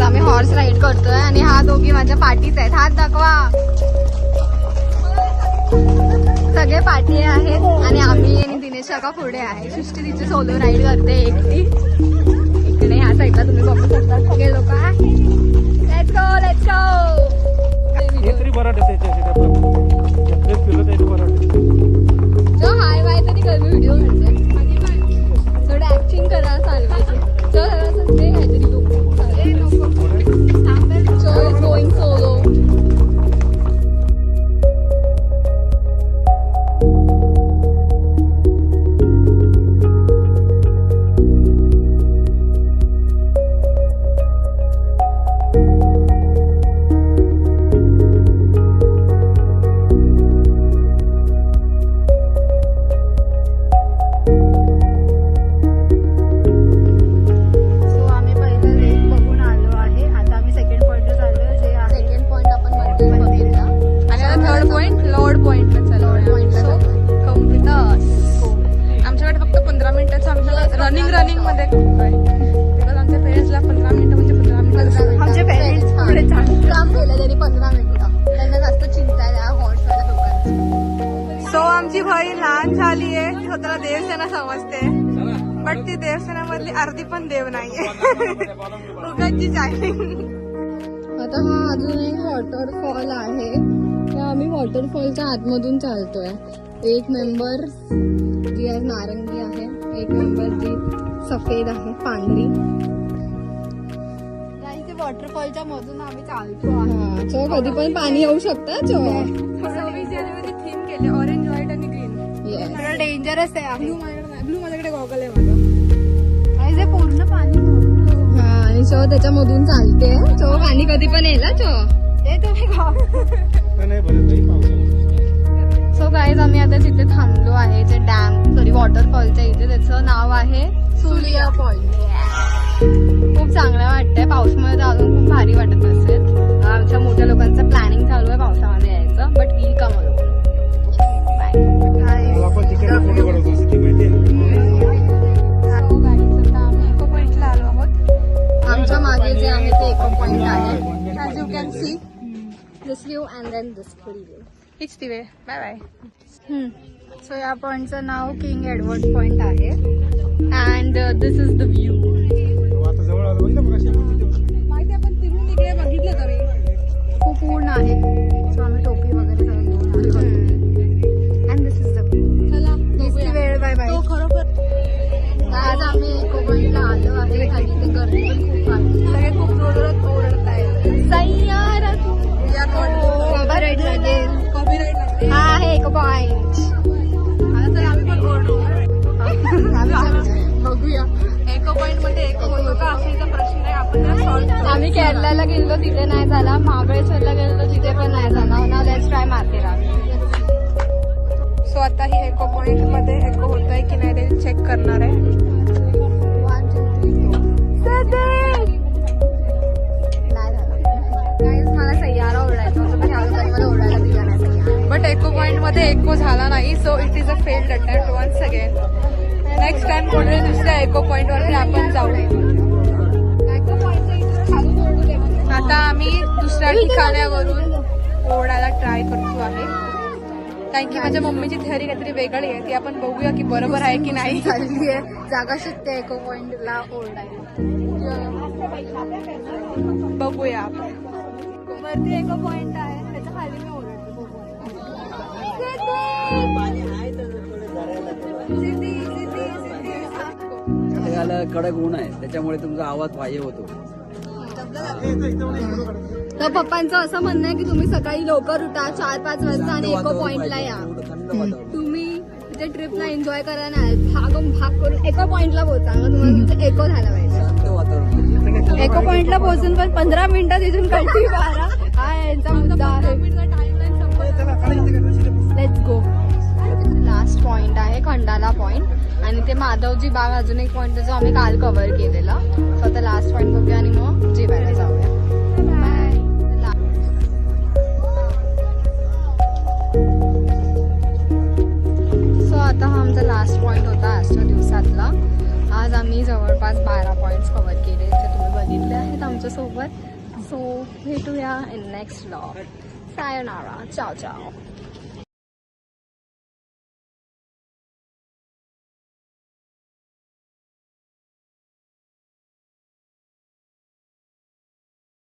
आम्ही horse ride करतोय आणि हा दोघी माझ्या पाठीच आहेत. हात दाखवा. सगळे पाठी आहेत आणि आम्ही आणि दिनेश काका पुढे आहे. सृष्टी तिची सोलो राईड करते एकटी. इकडे ह्या साईडला तुम्ही बघू शकता सगळे लोक आहे. Let's go let's go. जो हाय बाय तरी कर व्हिडिओ म्हणते. थोडं ऍक्टिंग करा चालवायची. जो काहीतरी लोक जो इज गोइंग सोलो. रनिंग मध्ये आमच्या पेरेंट्सला 15 मिनिटं म्हणजे 15 मिनिटं. आमचे पेरेंट्स पुढे काम केलं तरी 15 मिनिटं. त्यांना जास्त चिंता आहे या हॉर्सवाल्या लोकांची. सो आमची बहीण लहान झाली आहे. ती स्वतःला देवसेना समजते बट ती देवसेनामधली अर्धी पण देव नाहीये. उगाचची चायलिंग. आता हा अजून एक वॉटरफॉल आहे. आम्ही वॉटरफॉलच्या आतमधून चालतोय. एक मेंबर जी आहे नारंगी आहे, एक मेंबर जी सफेद आहे पांढरी. वॉटरफॉलच्या मधून आम्ही चालतो. चो कधी पण पाणी येऊ शकतं. चो 26 जानेवारी थीम केले ऑरेंज व्हाईट आणि ग्रीन. डेंजरस आहे. ब्लू माझ्याकडे गॉगल आहे माझं. पूर्ण पाणी हा आणि चो त्याच्यामधून चालते. चो पाणी कधी पण येईल. चो ते तुम्ही सो गाईज आम्ही आता तिथे थांबलो आहे. जे डॅम वॉटरफॉलच्या इथे. त्याचं नाव आहे सुलिया पॉइंट. खूप चांगलं वाटतंय. पावसामध्ये अजून खूप भारी वाटत असेल. आमच्या मोठ्या लोकांचं प्लॅनिंग चालू आहे पावसामध्ये यायचं. बट येईल का मला आम्ही इको पॉइंटला आलो आहोत. आमच्या मागे जे आहे ते इको पॉइंट आहे. As you can see this view and then this full view. हीच ती वे. Bye bye. सो या पॉइंटचं नाव किंग एडवर्ड पॉइंट आहे. And this is the view. माहिती आपण तिरून इकडे बघितलं तरी खूप ऊन आहे. सो आम्ही टोपी वगैरे घेऊन and this is the view. चला हीच वेळ. Bye bye. आज आम्ही इको पॉइंटला आलो आहे आणि ते गर्दी पण खूप आहे. सगळे खूप ओरडत आहेत. सैयारा कॉपीराइट लागेल. हा आहे इको पॉइंट. बघूया इको पॉइंट मध्ये इको होतो का असेल तर प्रश्न आहे. आपण आम्ही केरळला गेलो तिथे नाही झाला. महाबळेश्वरला गेलो तिथे पण नाही झाला. Now let's try Matheran. So आता ही इको पॉइंट मध्ये इको होत आहे की नाही ते चेक करणार आहे. 1 2 3 मला सैयारा ओरडायचा होता पण ह्या लोकांनी मला ओरडायला दिला नाही. बट इको पॉइंट मध्ये इको झाला नाही. So it is a failed attempt once again. Next time कोणत्या दुसऱ्या इको पॉइंट वरती आपण जाऊ. आता आम्ही दुसऱ्या ठिकाणावरून ओरडायला ट्राय करतो आहे. कारण की माझ्या मम्मीची थेअरी काहीतरी वेगळी आहे. ती आपण बघूया की बरोबर आहे की नाही. चालली आहे जागा शिकते इको पॉइंटला ओरडायला. बघूया आपण. वरती इको पॉइंट आहे त्याच्या खाली मी ओरडते. कडक ऊन आहे त्याच्यामुळे तुमचा आवाज बाह्य होतो. तर पप्पांचं असं म्हणणं आहे की तुम्ही सकाळी लवकर उठा 4-5 वाजता आणि इको पॉइंटला या. तुम्ही त्या ट्रिपला एन्जॉय करा ना. भाग करून इको पॉइंटला पोहोचा. तुम्हाला तुमचं इको झाला पाहिजे. इको पॉइंटला पोहोचून पण 15 मिनिटात इथून कंटिन्यू 12 हा यांचा मुद्दा आहे. Let's go. लास्ट पॉइंट आहे खंडाला पॉइंट आणि ते माधवजी बाग अजून एक पॉइंट जो आम्ही काल कव्हर केलेला. सो आता लास्ट पॉइंट बघूया आणि मग जेवायला जाऊया. सो आता हा आमचा लास्ट पॉइंट होता आजच्या दिवसातला. आज आम्ही जवळपास 12 पॉईंट्स कव्हर केले जे तुम्ही बघितले आहेत आमच्यासोबत. सो भेटूया इन नेक्स्ट व्लॉग. सायोनारा, चाओ चाओ.